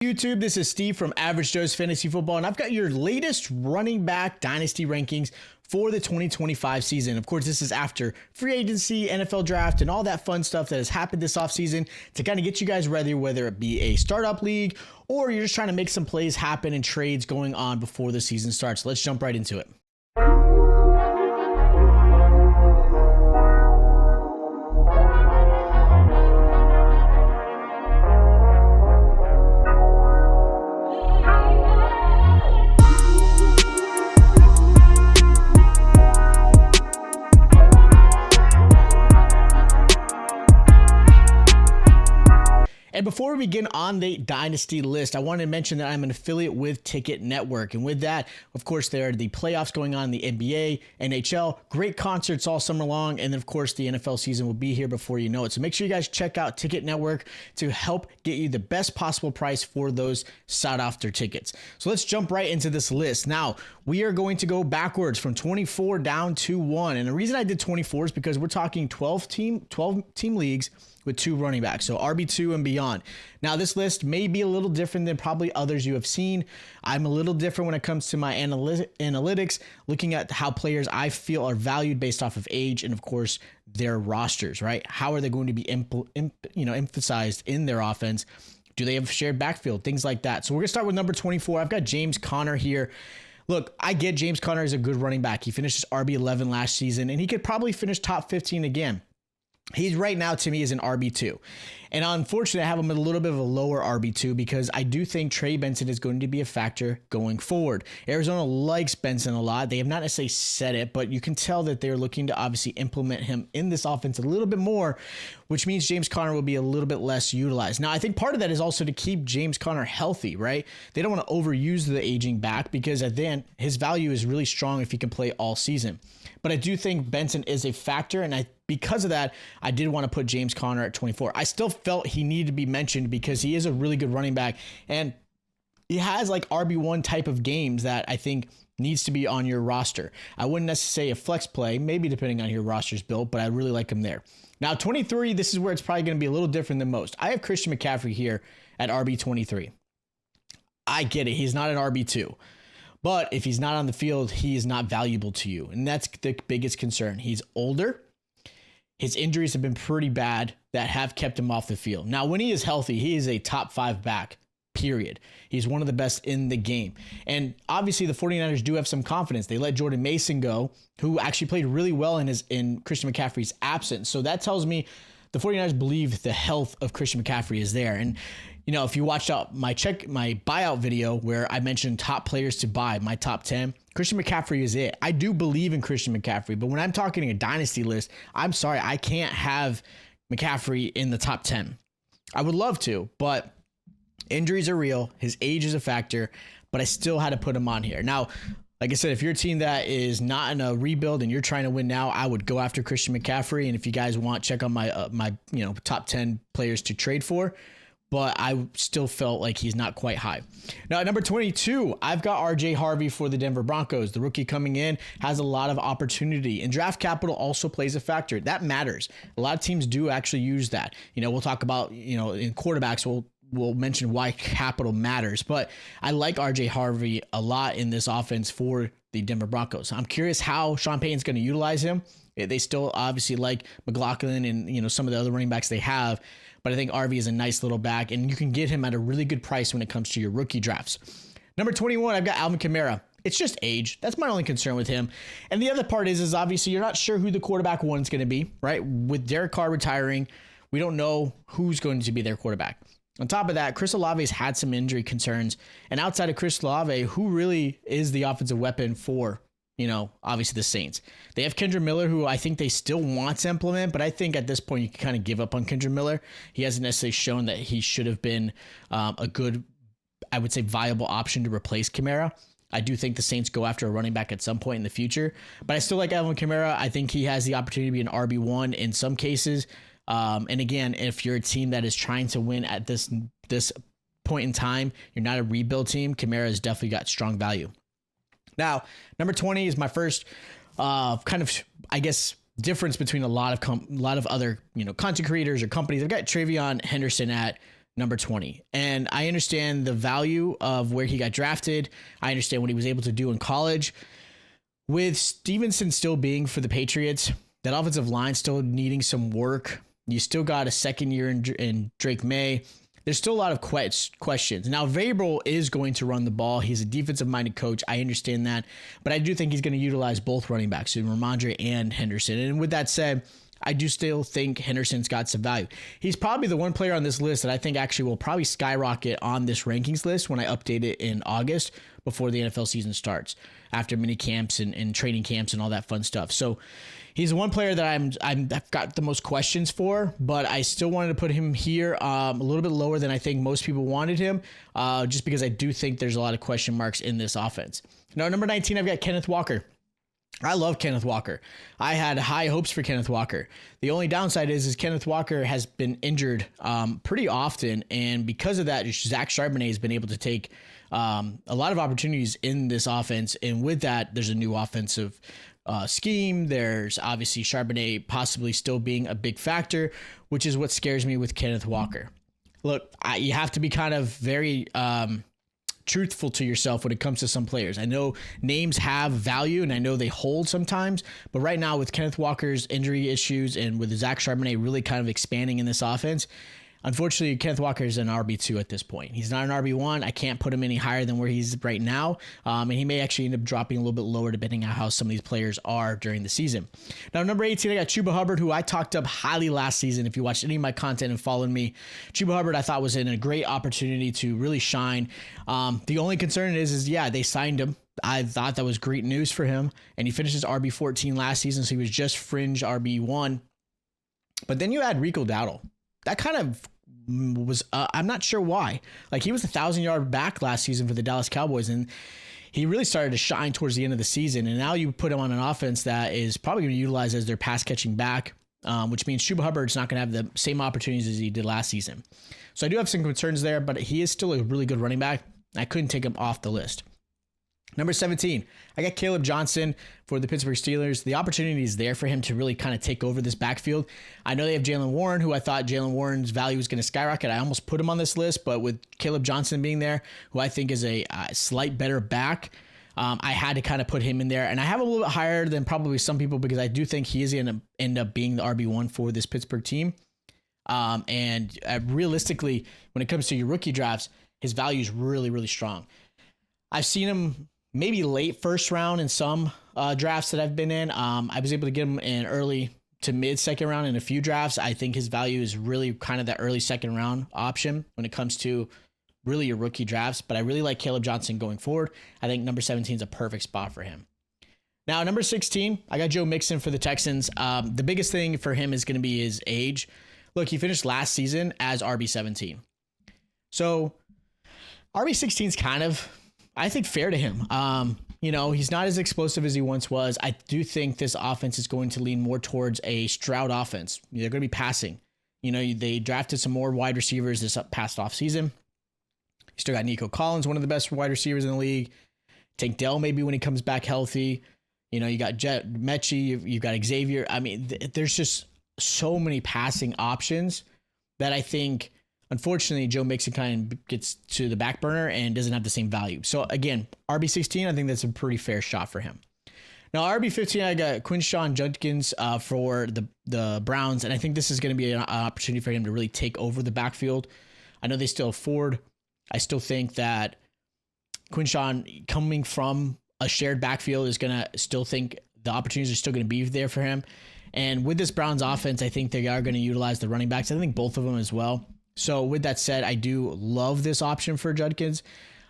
YouTube, this is Steve from Average Joe's Fantasy Football, and I've got your latest running back dynasty rankings for the 2025 season. Of course, this is after free agency, NFL draft, and all that fun stuff that has happened this offseason to kind of get you guys ready, whether it be a startup league or you're just trying to make some plays happen and trades going on before the season starts. Let's jump right into it. And before we begin on the Dynasty list, I wanted to mention that I'm an affiliate with Ticket Network. And with that, of course, there are the playoffs going on in the NBA, NHL, great concerts all summer long. And then, of course, the NFL season will be here before you know it. So make sure you guys check out Ticket Network to help get you the best possible price for those sought-after tickets. So let's jump right into this list. Now, we are going to go backwards from 24 down to 1. And the reason I did 24 is because we're talking 12 team leagues with 2 running backs, so RB2 and beyond. Now, this list may be a little different than probably others you have seen. I'm a little different when it comes to my analytics, looking at how players I feel are valued based off of age and, of course, their rosters, right? How are they going to be emphasized in their offense? Do they have shared backfield? Things like that. So we're going to start with number 24. I've got James Conner here. Look, I get James Conner is a good running back. He finished his RB11 last season, and he could probably finish top 15 again. He's right now, to me, is an RB2. And unfortunately, I have him at a little bit of a lower RB2 because I do think Trey Benson is going to be a factor going forward. Arizona likes Benson a lot. They have not necessarily said it, but you can tell that they're looking to obviously implement him in this offense a little bit more, which means James Conner will be a little bit less utilized. Now, I think part of that is also to keep James Conner healthy, right? They don't want to overuse the aging back because at the end, his value is really strong if he can play all season. But I do think Benson is a factor, and because of that, I did want to put James Conner at 24. I still felt he needed to be mentioned because he is a really good running back, and he has like RB1 type of games that I think needs to be on your roster. I wouldn't necessarily say a flex play, maybe depending on how your roster's built, but I really like him there. Now, 23, this is where it's probably going to be a little different than most. I have Christian McCaffrey here at RB23. I get it. He's not an RB2. But if he's not on the field, he is not valuable to you. And that's the biggest concern. He's older. His injuries have been pretty bad that have kept him off the field. Now, when he is healthy, he is a top 5 back, period. He's one of the best in the game. And obviously, the 49ers do have some confidence. They let Jordan Mason go, who actually played really well in Christian McCaffrey's absence. So that tells me the 49ers believe the health of Christian McCaffrey is there. And you know, if you watched out my buyout video where I mentioned top players to buy, my top 10, Christian McCaffrey is it. I do believe in Christian McCaffrey, but when I'm talking a dynasty list, I'm sorry, I can't have McCaffrey in the top 10. I would love to, but injuries are real. His age is a factor, but I still had to put him on here. Now, like I said, if you're a team that is not in a rebuild and you're trying to win now, I would go after Christian McCaffrey. And if you guys want, check on my top 10 players to trade for. But I still felt like he's not quite high. Now, at number 22, I've got RJ Harvey for the Denver Broncos. The rookie coming in has a lot of opportunity, and draft capital also plays a factor. That matters. A lot of teams do actually use that. You know, we'll talk about, in quarterbacks, we'll mention why capital matters. But I like RJ Harvey a lot in this offense for the Denver Broncos. I'm curious how Sean Payton's going to utilize him. They still obviously like McLaughlin and, some of the other running backs they have. But I think RV is a nice little back, and you can get him at a really good price when it comes to your rookie drafts. Number 21, I've got Alvin Kamara. It's just age. That's my only concern with him. And the other part is obviously you're not sure who the quarterback one's going to be, right? With Derek Carr retiring, we don't know who's going to be their quarterback. On top of that, Chris Olave's had some injury concerns. And outside of Chris Olave, who really is the offensive weapon for obviously the Saints? They have Kendra Miller, who I think they still want to implement, but I think at this point you can kind of give up on Kendra Miller. He hasn't necessarily shown that he should have been a good, I would say, viable option to replace Kamara. I do think the Saints go after a running back at some point in the future, but I still like Alvin Kamara. I think he has the opportunity to be an RB1 in some cases. And again, if you're a team that is trying to win at this point in time, you're not a rebuild team, Kamara has definitely got strong value. Now, number 20 is my first kind of, I guess, difference between a lot of other content creators or companies. I've got Travion Henderson at number 20. And I understand the value of where he got drafted. I understand what he was able to do in college. With Stevenson still being for the Patriots, that offensive line still needing some work. You still got a second year in Drake May. There's still a lot of questions. Now, Vrabel is going to run the ball. He's a defensive-minded coach. I understand that. But I do think he's going to utilize both running backs, so Ramondre and Henderson. And with that said, I do still think Henderson's got some value. He's probably the one player on this list that I think actually will probably skyrocket on this rankings list when I update it in August before the NFL season starts, after mini camps and training camps and all that fun stuff. So he's the one player that I've got the most questions for, but I still wanted to put him here a little bit lower than I think most people wanted him, just because I do think there's a lot of question marks in this offense. Now, number 19, I've got Kenneth Walker. I love Kenneth Walker. I had high hopes for Kenneth Walker. The only downside is Kenneth Walker has been injured pretty often, and because of that, Zach Charbonnet has been able to take a lot of opportunities in this offense, and with that, there's a new offensive scheme. There's obviously Charbonnet possibly still being a big factor, which is what scares me with Kenneth Walker. Look, you have to be kind of very truthful to yourself when it comes to some players. I know names have value and I know they hold sometimes, but right now with Kenneth Walker's injury issues and with Zach Charbonnet really kind of expanding in this offense, unfortunately, Kenneth Walker is an RB2 at this point. He's not an RB1. I can't put him any higher than where he's right now. And he may actually end up dropping a little bit lower depending on how some of these players are during the season. Now, number 18, I got Chuba Hubbard, who I talked up highly last season. If you watched any of my content and followed me, Chuba Hubbard, I thought was in a great opportunity to really shine. The only concern is they signed him. I thought that was great news for him. And he finished his RB14 last season, so he was just fringe RB1. But then you add Rico Dowdle. That kind of was, I'm not sure why. Like, he was 1,000-yard back last season for the Dallas Cowboys, and he really started to shine towards the end of the season. And now you put him on an offense that is probably going to utilize as their pass-catching back, which means Chuba Hubbard's not going to have the same opportunities as he did last season. So I do have some concerns there, but he is still a really good running back. I couldn't take him off the list. Number 17, I got Caleb Johnson for the Pittsburgh Steelers. The opportunity is there for him to really kind of take over this backfield. I know they have Jaylen Warren, who I thought Jaylen Warren's value was going to skyrocket. I almost put him on this list, but with Caleb Johnson being there, who I think is a slight better back, I had to kind of put him in there. And I have a little bit higher than probably some people because I do think he is going to end up being the RB1 for this Pittsburgh team. And realistically, when it comes to your rookie drafts, his value is really, really strong. I've seen him maybe late first round in some drafts that I've been in. I was able to get him in early to mid second round in a few drafts. I think his value is really kind of that early second round option when it comes to really your rookie drafts. But I really like Caleb Johnson going forward. I think number 17 is a perfect spot for him. Now, number 16, I got Joe Mixon for the Texans. The biggest thing for him is going to be his age. Look, he finished last season as RB17. So RB16 is kind of, I think, fair to him. He's not as explosive as he once was. I do think this offense is going to lean more towards a Stroud offense. They're going to be passing. They drafted some more wide receivers this past offseason. You still got Nico Collins, one of the best wide receivers in the league. Tank Dell maybe when he comes back healthy. You got Jet Mechie, you've got Xavier. I mean, there's just so many passing options that I think, unfortunately, Joe Mixon kind of gets to the back burner and doesn't have the same value. So again, RB16, I think that's a pretty fair shot for him. Now, RB15, I got Quinshawn Judkins for the Browns, and I think this is going to be an opportunity for him to really take over the backfield. I know they still have Ford. I still think that Quinshawn, coming from a shared backfield, is going to still think the opportunities are still going to be there for him. And with this Browns offense, I think they are going to utilize the running backs. I think both of them as well. So with that said, I do love this option for Judkins.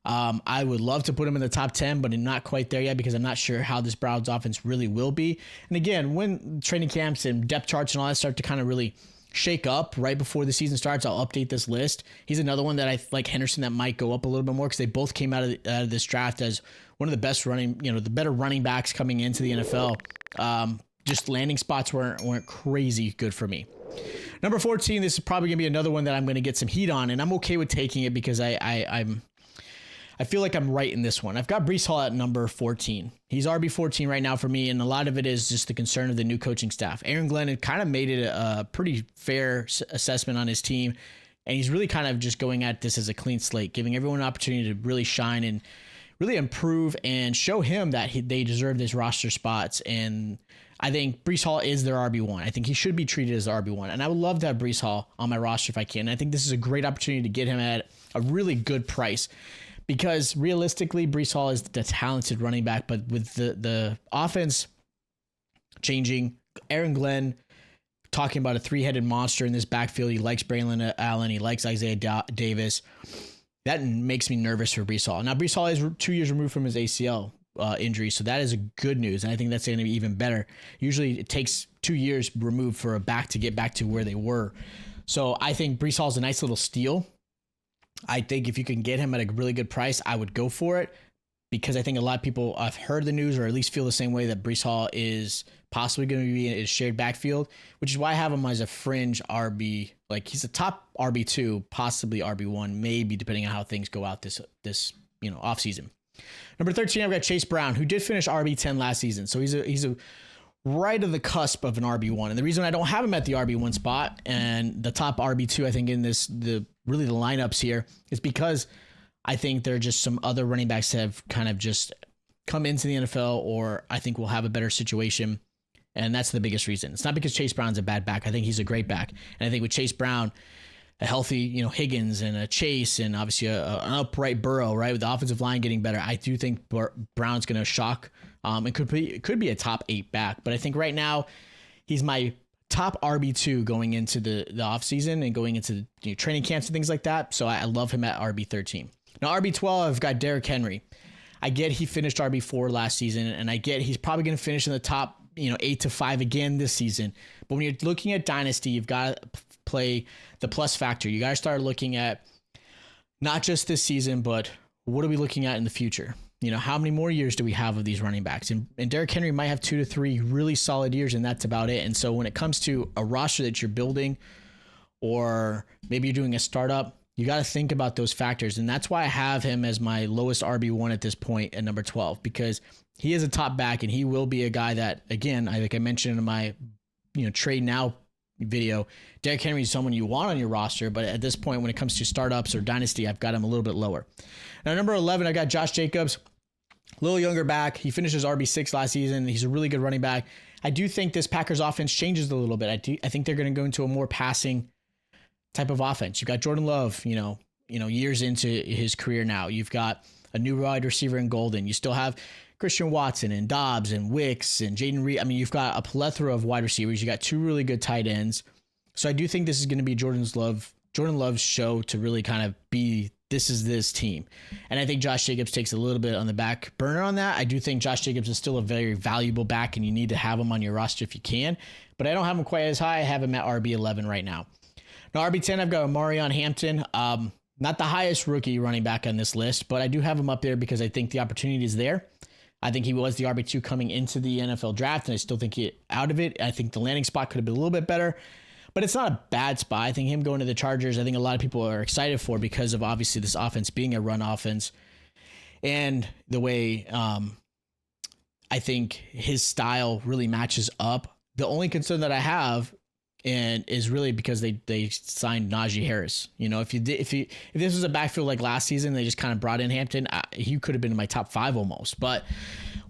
I would love to put him in the top 10, but I'm not quite there yet because I'm not sure how this Browns offense really will be. And again, when training camps and depth charts and all that start to kind of really shake up right before the season starts, I'll update this list. He's another one that I like, Henderson, that might go up a little bit more because they both came out of this draft as one of the best the better running backs coming into the NFL. Just landing spots weren't crazy good for me. Number 14, this is probably going to be another one that I'm going to get some heat on, and I'm okay with taking it because I feel like I'm right in this one. I've got Breece Hall at number 14. He's RB14 right now for me, and a lot of it is just the concern of the new coaching staff. Aaron Glenn had kind of made it a pretty fair assessment on his team. And he's really kind of just going at this as a clean slate, giving everyone an opportunity to really shine and really improve and show him that they deserve this roster spots. And I think Breece Hall is their RB1. I think he should be treated as RB1. And I would love to have Breece Hall on my roster if I can. And I think this is a great opportunity to get him at a really good price, because realistically, Breece Hall is the talented running back. But with the offense changing, Aaron Glenn talking about a three-headed monster in this backfield. He likes Braylon Allen. He likes Isaiah Davis. That makes me nervous for Breece Hall. Now, Breece Hall is 2 years removed from his ACL injury, so that is a good news, and I think that's going to be even better. Usually it takes 2 years removed for a back to get back to where they were. So I think Breece Hall is a nice little steal. I think if you can get him at a really good price, I would go for it, because I think a lot of people have heard the news or at least feel the same way that Breece Hall is possibly going to be in a shared backfield, which is why I have him as a fringe RB. Like, he's a top RB2, possibly RB1, maybe depending on how things go out this offseason. Number 13, I've got Chase Brown, who did finish RB10 last season. So he's a right on the cusp of an RB1. And the reason I don't have him at the RB1 spot and the top RB2, I think in the lineups here, is because I think there are just some other running backs that have kind of just come into the NFL, or I think will have a better situation. And that's the biggest reason. It's not because Chase Brown's a bad back. I think he's a great back. And I think with Chase Brown, a healthy, Higgins and a Chase, and obviously an upright Burrow, right, with the offensive line getting better, I do think Brown's going to shock. It could be a top 8 back. But I think right now he's my top RB2 going into the offseason and going into training camps and things like that. So I love him at RB13. Now, RB12, I've got Derrick Henry. I get he finished RB4 last season, and I get he's probably going to finish in the top 8 to 5 again this season. But when you're looking at Dynasty, you've got to play the plus factor. You got to start looking at not just this season, but what are we looking at in the future? How many more years do we have of these running backs? And Derrick Henry might have 2 to 3 really solid years, and that's about it. And so when it comes to a roster that you're building, or maybe you're doing a startup, you got to think about those factors. And that's why I have him as my lowest RB1 at this point at number 12, because he is a top back, and he will be a guy that, again, I think I mentioned in my trade now video, Derrick Henry is someone you want on your roster, but at this point when it comes to startups or dynasty, I've got him a little bit lower. Now, number 11, I got Josh Jacobs, a little younger back. He finished his RB6 last season. He's a really good running back. I do think this Packers offense changes a little bit. I think they're going to go into a more passing type of offense. You've got Jordan Love, years into his career now. You've got a new wide receiver in Golden. You still have Christian Watson and Dobbs and Wicks and Jaden Reed. I mean, you've got a plethora of wide receivers. You got 2 really good tight ends. So I do think this is going to be Jordan Love's show to really kind of be, this is this team. And I think Josh Jacobs takes a little bit on the back burner on that. I do think Josh Jacobs is still a very valuable back, and you need to have him on your roster if you can. But I don't have him quite as high. I have him at RB11 right now. Now, RB10, I've got Omarion Hampton. Not the highest rookie running back on this list, but I do have him up there because I think the opportunity is there. I think he was the RB2 coming into the NFL draft, and I still think he out of it. I think the landing spot could have been a little bit better, but it's not a bad spot. I think him going to the Chargers, I think a lot of people are excited for, because of obviously this offense being a run offense, and the way I think his style really matches up. The only concern that I have is really because they signed Najee Harris. If this was a backfield like last season, they just kind of brought in Hampton, he could have been in my top 5 almost. But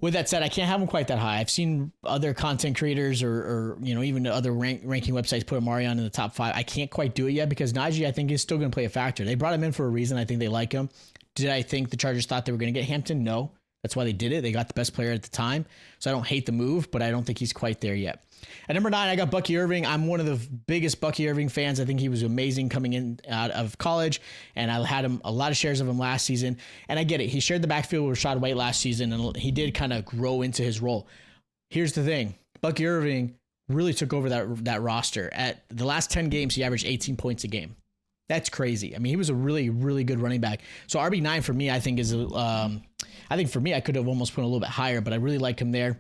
with that said, I can't have him quite that high. I've seen other content creators or even other ranking websites put Omarion in the top 5. I can't quite do it yet because Najee, I think, is still going to play a factor. They brought him in for a reason. I think they like him. Did I think the Chargers thought they were going to get Hampton? No. That's why they did it. They got the best player at the time. So I don't hate the move, but I don't think he's quite there yet. At number 9, I got Bucky Irving. I'm one of the biggest Bucky Irving fans. I think he was amazing coming in out of college, and I had him a lot of shares of him last season. And I get it. He shared the backfield with Rashad White last season, and he did kind of grow into his role. Here's the thing. Bucky Irving really took over that roster. At the last 10 games, he averaged 18 points a game. That's crazy. I mean, he was a really, really good running back. So RB9 for me, I think I think for me, I could have almost put him a little bit higher, but I really like him there.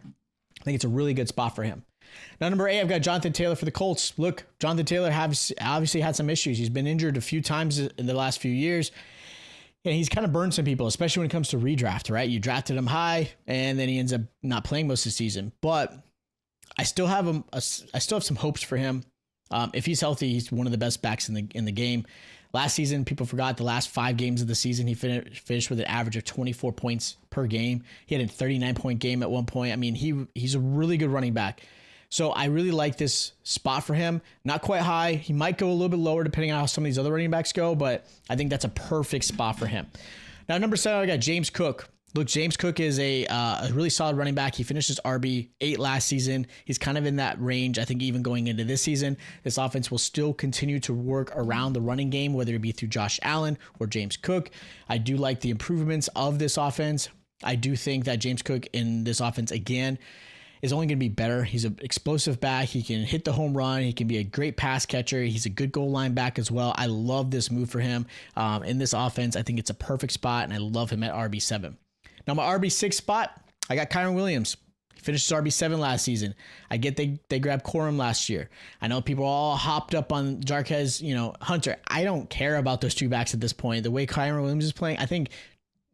I think it's a really good spot for him. Now, number 8, I've got Jonathan Taylor for the Colts. Look, Jonathan Taylor has obviously had some issues. He's been injured a few times in the last few years, and he's kind of burned some people, especially when it comes to redraft, right? You drafted him high, and then he ends up not playing most of the season. But I still have him. I still have some hopes for him. If he's healthy, he's one of the best backs in the game. Last season, people forgot the last 5 games of the season, he finished with an average of 24 points per game. He had a 39-point game at one point. I mean, he's a really good running back. So I really like this spot for him. Not quite high. He might go a little bit lower depending on how some of these other running backs go, but I think that's a perfect spot for him. Now, number 7, I got James Cook. Look, James Cook is a really solid running back. He finished his RB8 last season. He's kind of in that range, I think, even going into this season. This offense will still continue to work around the running game, whether it be through Josh Allen or James Cook. I do like the improvements of this offense. I do think that James Cook in this offense, again, is only going to be better. He's an explosive back. He can hit the home run. He can be a great pass catcher. He's a good goal line back as well. I love this move for him in this offense. I think it's a perfect spot, and I love him at RB7. Now, my RB6 spot, I got Kyren Williams. He finished his RB7 last season. I get they grabbed Corum last year. I know people are all hopped up on Jarquez, Hunter. I don't care about those 2 backs at this point. The way Kyren Williams is playing, I think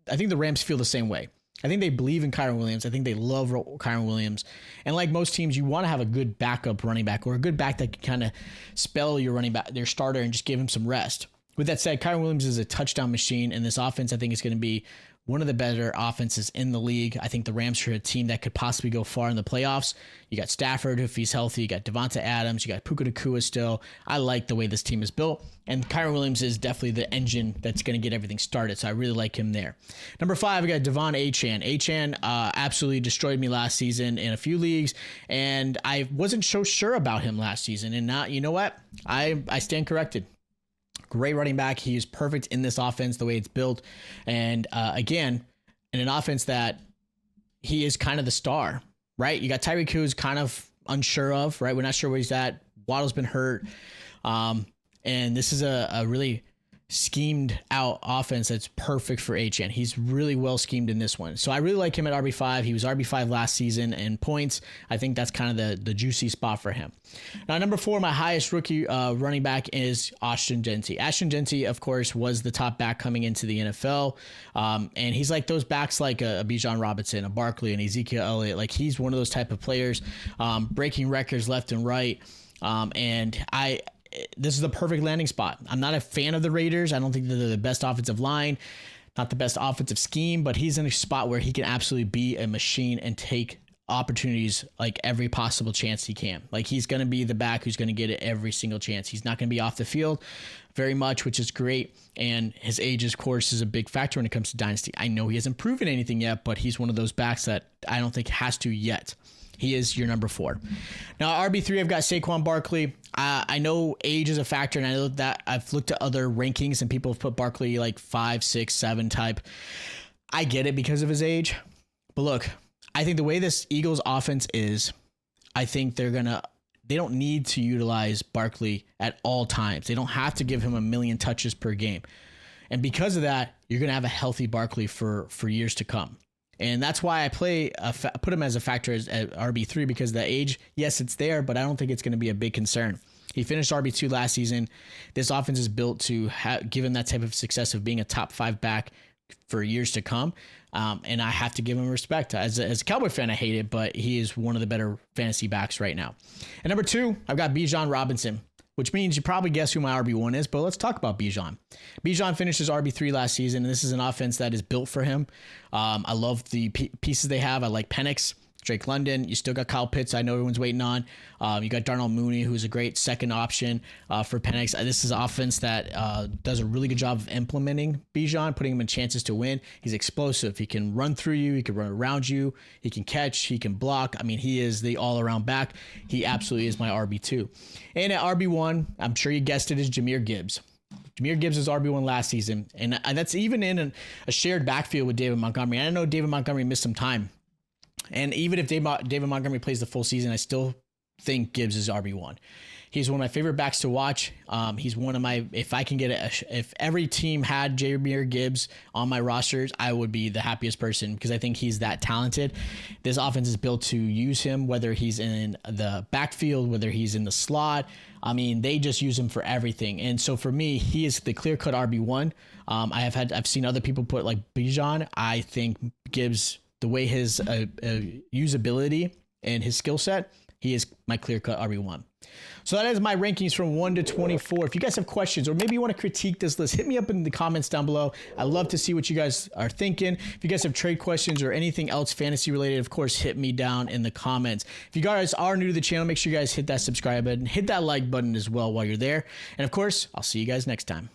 the Rams feel the same way. I think they believe in Kyren Williams. I think they love Kyren Williams. And like most teams, you want to have a good backup running back or a good back that can kind of spell your running back, their starter, and just give him some rest. With that said, Kyren Williams is a touchdown machine, and this offense, I think, is going to be one of the better offenses in the league. I think the Rams are a team that could possibly go far in the playoffs. You got Stafford, if he's healthy. You got Devonta Adams. You got Puka Nacua still. I like the way this team is built. And Kyren Williams is definitely the engine that's going to get everything started. So I really like him there. Number 5, I got Devon Achane. Achane absolutely destroyed me last season in a few leagues. And I wasn't so sure about him last season. And now, you know what? I stand corrected. Great running back. He is perfect in this offense, the way it's built. And again, in an offense that he is kind of the star, right? You got Tyreek, who's kind of unsure of, right? We're not sure where he's at. Waddle's been hurt. And this is a really schemed out offense that's perfect for Achane. He's really well schemed in this one. So I really like him at RB5. He was RB5 last season in points. I think that's kind of the juicy spot for him. Now, number 4, my highest rookie running back is Ashton Jeanty. Ashton Jeanty, of course, was the top back coming into the NFL. And he's like those backs like a Bijan Robinson, a Barkley, and Ezekiel Elliott. Like he's one of those type of players, breaking records left and right. This is the perfect landing spot. I'm not a fan of the Raiders. I don't think they're the best offensive line, not the best offensive scheme, but he's in a spot where he can absolutely be a machine and take opportunities like every possible chance he can. Like he's going to be the back who's going to get it every single chance. He's not going to be off the field very much, which is great. And his age, of course, is a big factor when it comes to Dynasty. I know he hasn't proven anything yet, but he's one of those backs that I don't think has to yet. He is your number 4. Now, RB3, I've got Saquon Barkley. I know age is a factor, and I know that I've looked at other rankings, and people have put Barkley like 5, 6, 7 type. I get it because of his age. But look, I think the way this Eagles offense is, I think they don't need to utilize Barkley at all times. They don't have to give him a million touches per game. And because of that, you're going to have a healthy Barkley for years to come. And that's why I put him as a factor at RB3, because the age, yes, it's there, but I don't think it's going to be a big concern. He finished RB2 last season. This offense is built to give him that type of success of being a top 5 back for years to come. And I have to give him respect. As a Cowboy fan, I hate it, but he is one of the better fantasy backs right now. And number 2, I've got Bijan Robinson, which means you probably guess who my RB1 is, but let's talk about Bijan. Bijan finished his RB3 last season, and this is an offense that is built for him. I love the pieces they have. I like Penix, Drake London. You still got Kyle Pitts, I know everyone's waiting on. You got Darnell Mooney, who's a great second option for Penix. This is an offense that does a really good job of implementing Bijan, putting him in chances to win. He's explosive. He can run through you. He can run around you. He can catch. He can block. I mean, he is the all-around back. He absolutely is my RB2. And at RB1, I'm sure you guessed it, is Jahmyr Gibbs. Jahmyr Gibbs was RB1 last season, and that's even in a shared backfield with David Montgomery. I know David Montgomery missed some time. And even if David Montgomery plays the full season, I still think Gibbs is RB1. He's one of my favorite backs to watch. He's one of my, if I can get it, if every team had Jahmyr Gibbs on my rosters, I would be the happiest person, because I think he's that talented. This offense is built to use him, whether he's in the backfield, whether he's in the slot. I mean, they just use him for everything. And so for me, he is the clear-cut RB1. I've seen other people put like Bijan. I think Gibbs, the way his usability and his skill set, he is my clear-cut RB1. So that is my rankings from 1 to 24. If you guys have questions or maybe you want to critique this list, hit me up in the comments down below. I love to see what you guys are thinking. If you guys have trade questions or anything else fantasy related, of course, hit me down in the comments. If you guys are new to the channel, make sure you guys hit that subscribe button, hit that like button as well while you're there. And of course, I'll see you guys next time.